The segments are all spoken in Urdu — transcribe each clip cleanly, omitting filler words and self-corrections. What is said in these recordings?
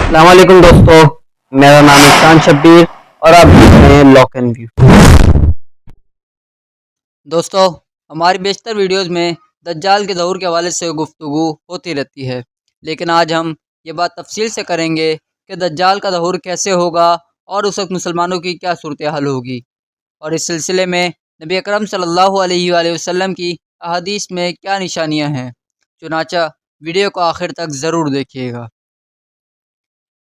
السلام علیکم دوستو، میرا نام ہے شان شبیر اور آپ دیکھ رہے ہیں لاک اینڈ ویو۔ دوستو، ہماری بیشتر ویڈیوز میں دجال کے ظہور کے حوالے سے گفتگو ہوتی رہتی ہے، لیکن آج ہم یہ بات تفصیل سے کریں گے کہ دجال کا ظہور کیسے ہوگا اور اس وقت مسلمانوں کی کیا صورتحال ہوگی، اور اس سلسلے میں نبی اکرم صلی اللہ علیہ وآلہ وسلم کی احادیث میں کیا نشانیاں ہیں۔ چنانچہ ویڈیو کو آخر تک ضرور دیکھیے گا۔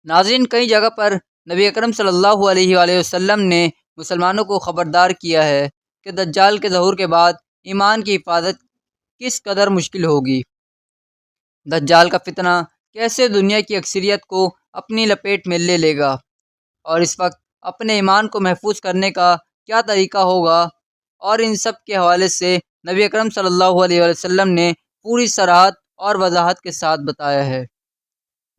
ناظرین، کئی جگہ پر نبی اکرم صلی اللہ علیہ وآلہ وسلم نے مسلمانوں کو خبردار کیا ہے کہ دجال کے ظہور کے بعد ایمان کی حفاظت کس قدر مشکل ہوگی۔ دجال کا فتنہ کیسے دنیا کی اکثریت کو اپنی لپیٹ میں لے لے گا، اور اس وقت اپنے ایمان کو محفوظ کرنے کا کیا طریقہ ہوگا، اور ان سب کے حوالے سے نبی اکرم صلی اللہ علیہ وآلہ وسلم نے پوری صراحت اور وضاحت کے ساتھ بتایا ہے۔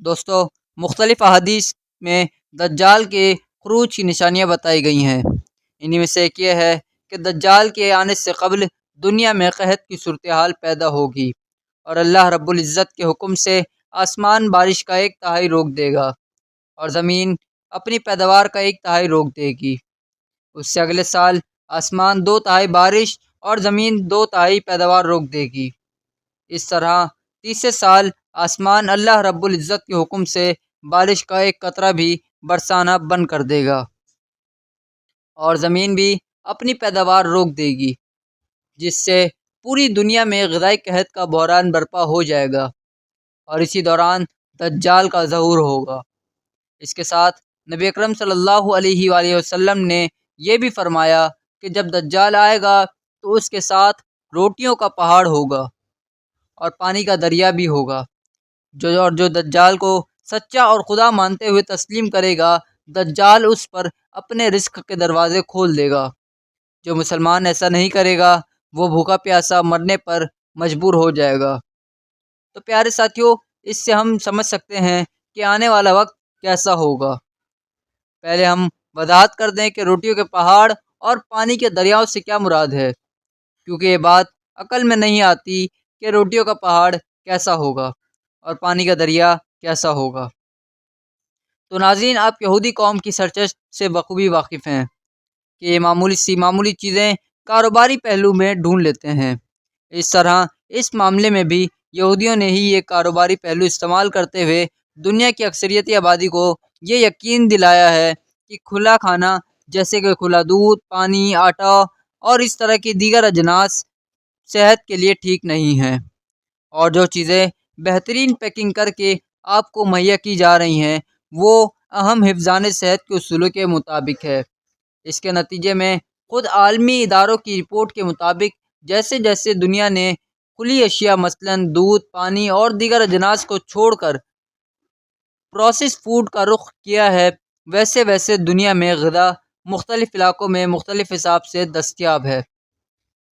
دوستو، مختلف احادیث میں دجال کے خروج کی نشانیاں بتائی گئی ہیں۔ انہی میں سے ایک یہ ہے کہ دجال کے آنے سے قبل دنیا میں قحط کی صورتحال پیدا ہوگی، اور اللہ رب العزت کے حکم سے آسمان بارش کا 1/3 روک دے گا، اور زمین اپنی پیداوار کا 1/3 روک دے گی۔ اس سے اگلے سال آسمان 2/3 بارش اور زمین 2/3 پیداوار روک دے گی۔ اس طرح تیسرے سال آسمان اللہ رب العزت کے حکم سے بارش کا 1 قطرہ بھی برسانا بند کر دے گا، اور زمین بھی اپنی پیداوار روک دے گی، جس سے پوری دنیا میں غذائی قحط کا بحران برپا ہو جائے گا، اور اسی دوران دجال کا ظہور ہوگا۔ اس کے ساتھ نبی اکرم صلی اللہ علیہ وآلہ وسلم نے یہ بھی فرمایا کہ جب دجال آئے گا تو اس کے ساتھ روٹیوں کا پہاڑ ہوگا اور پانی کا دریا بھی ہوگا۔ جو دجال کو سچا اور خدا مانتے ہوئے تسلیم کرے گا، دجال اس پر اپنے رزق کے دروازے کھول دے گا۔ جو مسلمان ایسا نہیں کرے گا، وہ بھوکا پیاسا مرنے پر مجبور ہو جائے گا۔ تو پیارے ساتھیوں، اس سے ہم سمجھ سکتے ہیں کہ آنے والا وقت کیسا ہوگا۔ پہلے ہم وضاحت کر دیں کہ روٹیوں کے پہاڑ اور پانی کے دریاؤں سے کیا مراد ہے، کیونکہ یہ بات عقل میں نہیں آتی کہ روٹیوں کا پہاڑ کیسا ہوگا اور پانی کا دریا کیسا ہوگا۔ تو ناظرین، آپ یہودی قوم کی سرچشت سے بخوبی واقف ہیں کہ یہ معمولی چیزیں کاروباری پہلو میں ڈھونڈ لیتے ہیں۔ اس طرح اس معاملے میں بھی یہودیوں نے ہی یہ کاروباری پہلو استعمال کرتے ہوئے دنیا کی اکثریتی آبادی کو یہ یقین دلایا ہے کہ کھلا کھانا جیسے کہ کھلا دودھ، پانی، آٹا اور اس طرح کی دیگر اجناس صحت کے لیے ٹھیک نہیں ہیں، اور جو چیزیں بہترین پیکنگ کر کے آپ کو مہیا کی جا رہی ہیں وہ اہم حفظان صحت کے اصولوں کے مطابق ہے۔ اس کے نتیجے میں خود عالمی اداروں کی رپورٹ کے مطابق جیسے جیسے دنیا نے کھلی اشیاء مثلاً دودھ، پانی اور دیگر اجناس کو چھوڑ کر پروسیس فوڈ کا رخ کیا ہے، ویسے ویسے دنیا میں غذا مختلف علاقوں میں مختلف حساب سے دستیاب ہے۔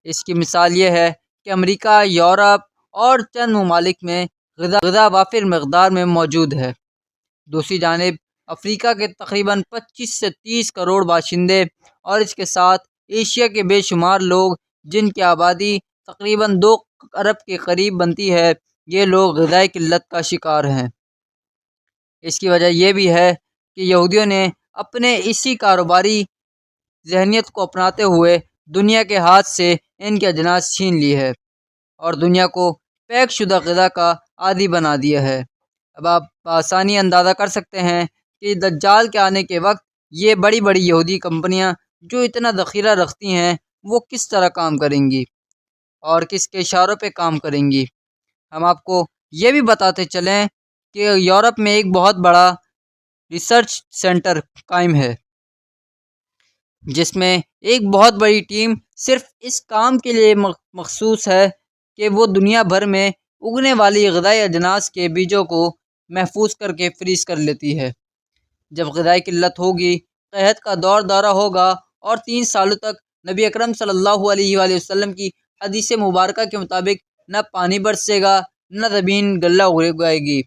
اس کی مثال یہ ہے کہ امریکہ، یورپ اور چند ممالک میں غذا وافر مقدار میں موجود ہے۔ دوسری جانب افریقہ کے تقریباً 25 سے 30 کروڑ باشندے اور اس کے ساتھ ایشیا کے بے شمار لوگ، جن کی آبادی تقریباً 2 ارب کے قریب بنتی ہے، یہ لوگ غذائی قلت کا شکار ہیں۔ اس کی وجہ یہ بھی ہے کہ یہودیوں نے اپنے اسی کاروباری ذہنیت کو اپناتے ہوئے دنیا کے ہاتھ سے ان کے اجناس چھین لی ہے اور دنیا کو پیک شدہ غذا کا عادی بنا دیا ہے۔ اب آپ بآسانی اندازہ کر سکتے ہیں کہ دجال کے آنے کے وقت یہ بڑی بڑی یہودی کمپنیاں جو اتنا ذخیرہ رکھتی ہیں وہ کس طرح کام کریں گی اور کس کے اشاروں پہ کام کریں گی۔ ہم آپ کو یہ بھی بتاتے چلیں کہ یورپ میں ایک بہت بڑا ریسرچ سینٹر قائم ہے، جس میں ایک بہت بڑی ٹیم صرف اس کام کے لیے مخصوص ہے کہ وہ دنیا بھر میں اگنے والی غذائی اجناس کے بیجوں کو محفوظ کر کے فریز کر لیتی ہے۔ جب غذائی قلت ہوگی، قحط کا دورہ ہوگا اور 3 سالوں تک نبی اکرم صلی اللہ علیہ وآلہ وسلم کی حدیث مبارکہ کے مطابق نہ پانی برسے گا نہ زمین غلہ اگائے گی،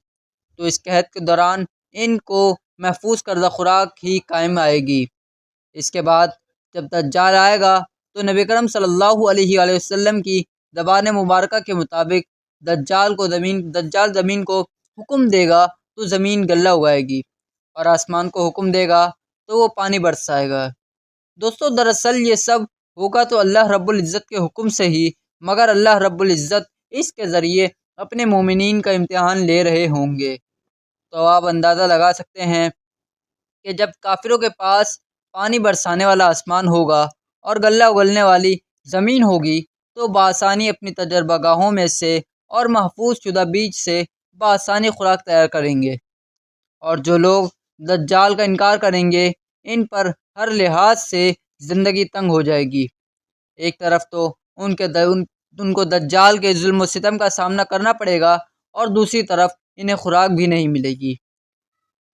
تو اس قحط کے دوران ان کو محفوظ کردہ خوراک ہی کام آئے گی۔ اس کے بعد جب دجال آئے گا تو نبی اکرم صلی اللہ علیہ وآلہ وسلم کی زبان مبارکہ کے مطابق دجال زمین کو حکم دے گا تو زمین غلہ اگائے گی، اور آسمان کو حکم دے گا تو وہ پانی برسائے گا۔ دوستو دراصل یہ سب ہوگا تو اللہ رب العزت کے حکم سے ہی، مگر اللہ رب العزت اس کے ذریعے اپنے مومنین کا امتحان لے رہے ہوں گے۔ تو آپ اندازہ لگا سکتے ہیں کہ جب کافروں کے پاس پانی برسانے والا آسمان ہوگا اور غلہ اگلنے والی زمین ہوگی تو بآسانی اپنی تجربہ گاہوں میں سے اور محفوظ شدہ بیج سے بآسانی خوراک تیار کریں گے، اور جو لوگ دجال کا انکار کریں گے ان پر ہر لحاظ سے زندگی تنگ ہو جائے گی۔ ایک طرف تو ان کو دجال کے ظلم و ستم کا سامنا کرنا پڑے گا، اور دوسری طرف انہیں خوراک بھی نہیں ملے گی۔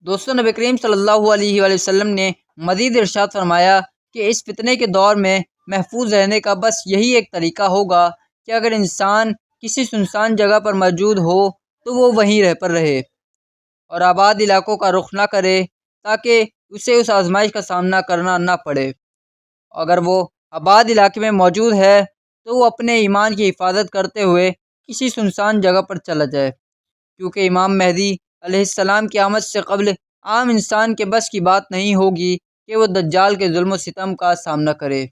دوستو نبی کریم صلی اللہ علیہ وآلہ وسلم نے مزید ارشاد فرمایا کہ اس فتنے کے دور میں محفوظ رہنے کا بس یہی ایک طریقہ ہوگا کہ اگر انسان کسی سنسان جگہ پر موجود ہو تو وہ وہیں پر رہے اور آباد علاقوں کا رخ نہ کرے، تاکہ اسے اس آزمائش کا سامنا کرنا نہ پڑے۔ اگر وہ آباد علاقے میں موجود ہے تو وہ اپنے ایمان کی حفاظت کرتے ہوئے کسی سنسان جگہ پر چلا جائے، کیونکہ امام مہدی علیہ السلام کی آمد سے قبل عام انسان کے بس کی بات نہیں ہوگی کہ وہ دجال کے ظلم و ستم کا سامنا کرے۔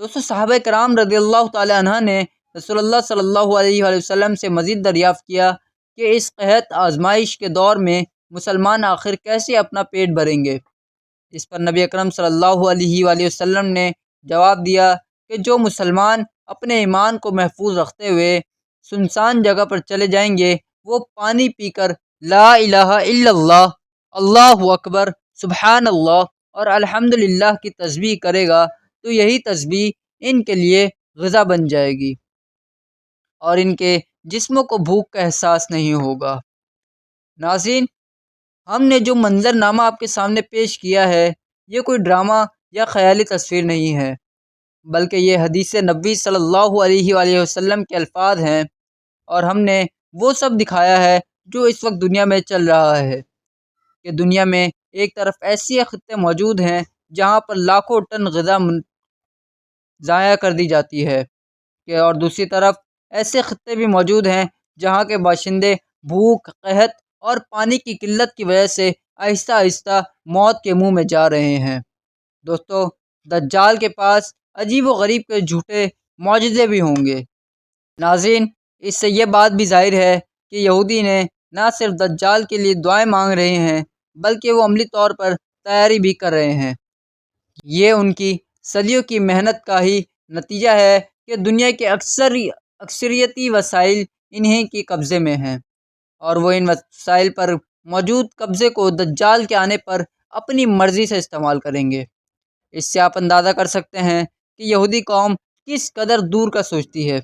دوستو صحابہ کرام رضی اللہ تعالی عنہ نے رسول اللہ صلی اللہ علیہ وآلہ وسلم سے مزید دریافت کیا کہ اس قحط آزمائش کے دور میں مسلمان آخر کیسے اپنا پیٹ بھریں گے۔ اس پر نبی اکرم صلی اللہ علیہ وآلہ وسلم نے جواب دیا کہ جو مسلمان اپنے ایمان کو محفوظ رکھتے ہوئے سنسان جگہ پر چلے جائیں گے وہ پانی پی کر لا الہ الا اللہ، اللہ اکبر، سبحان اللہ اور الحمدللہ کی تسبیح کرے گا تو یہی تسبیح ان کے لیے غذا بن جائے گی اور ان کے جسموں کو بھوک کا احساس نہیں ہوگا۔ ناظرین، ہم نے جو منظر نامہ آپ کے سامنے پیش کیا ہے یہ کوئی ڈرامہ یا خیالی تصویر نہیں ہے، بلکہ یہ حدیث نبوی صلی اللہ علیہ وآلہ وسلم کے الفاظ ہیں، اور ہم نے وہ سب دکھایا ہے جو اس وقت دنیا میں چل رہا ہے کہ دنیا میں ایک طرف ایسی خطے موجود ہیں جہاں پر لاکھوں ٹن غذا ضائع کر دی جاتی ہے، کہ اور دوسری طرف ایسے خطے بھی موجود ہیں جہاں کے باشندے بھوک، قحط اور پانی کی قلت کی وجہ سے آہستہ آہستہ موت کے منہ میں جا رہے ہیں۔ دوستو دجال کے پاس عجیب و غریب کے جھوٹے معجزے بھی ہوں گے۔ ناظرین، اس سے یہ بات بھی ظاہر ہے کہ یہودی نے نہ صرف دجال کے لیے دعائیں مانگ رہے ہیں بلکہ وہ عملی طور پر تیاری بھی کر رہے ہیں۔ یہ ان کی صدیوں کی محنت کا ہی نتیجہ ہے کہ دنیا کے اکثریتی وسائل انہی کے قبضے میں ہیں، اور وہ ان وسائل پر موجود قبضے کو دجال کے آنے پر اپنی مرضی سے استعمال کریں گے۔ اس سے آپ اندازہ کر سکتے ہیں کہ یہودی قوم کس قدر دور کا سوچتی ہے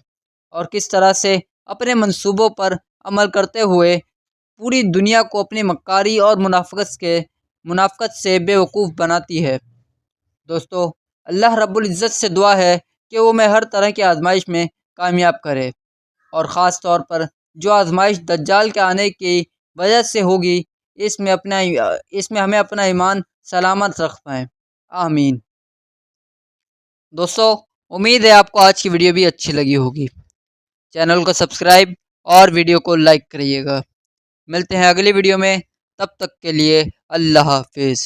اور کس طرح سے اپنے منصوبوں پر عمل کرتے ہوئے پوری دنیا کو اپنی مکاری اور منافقت سے بے وقوف بناتی ہے۔ دوستو اللہ رب العزت سے دعا ہے کہ وہ میں ہر طرح کی آزمائش میں کامیاب کرے، اور خاص طور پر جو آزمائش دجال کے آنے کی وجہ سے ہوگی اس میں ہمیں اپنا ایمان سلامت رکھ پائیں۔ آمین۔ دوستو امید ہے آپ کو آج کی ویڈیو بھی اچھی لگی ہوگی۔ چینل کو سبسکرائب اور ویڈیو کو لائک کریے گا۔ ملتے ہیں اگلی ویڈیو میں، تب تک کے لیے اللہ حافظ۔